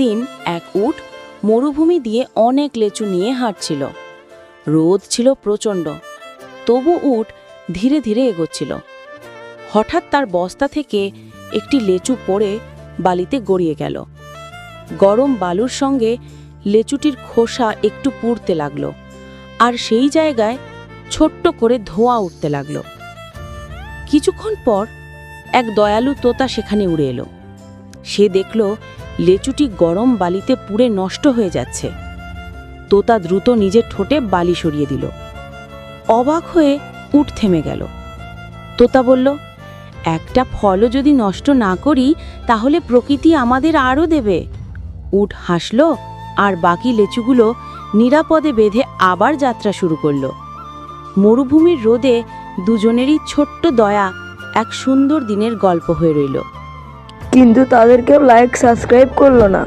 দিন এক উট মরুভূমি দিয়ে অনেক লেচু নিয়ে হাঁটছিল। রোদ ছিল প্রচণ্ড, তবু উট ধীরে ধীরে এগোচ্ছিল। হঠাৎ তার বস্তা থেকে একটি লেচু পড়ে বালিতে গড়িয়ে গেল। গরম বালুর সঙ্গে লেচুটির খোসা একটু পুড়তে লাগলো, আর সেই জায়গায় ছোট্ট করে ধোঁয়া উঠতে লাগলো। কিছুক্ষণ পর এক দয়ালু তোতা সেখানে উড়ে এলো। সে দেখল লেচুটি গরম বালিতে পুড়ে নষ্ট হয়ে যাচ্ছে। তোতা দ্রুত নিজের ঠোঁটে বালি সরিয়ে দিল। অবাক হয়ে উট থেমে গেল। তোতা বলল, একটা ফলও যদি নষ্ট না করি তাহলে প্রকৃতি আমাদের আরও দেবে। উট হাসল আর বাকি লেচুগুলো নিরাপদে বেঁধে আবার যাত্রা শুরু করল। মরুভূমির রোদে দুজনেরই ছোট্ট দয়া এক সুন্দর দিনের গল্প হয়ে রইল। কিন্তু তাদের কেউ লাইক সাবস্ক্রাইব করলো না।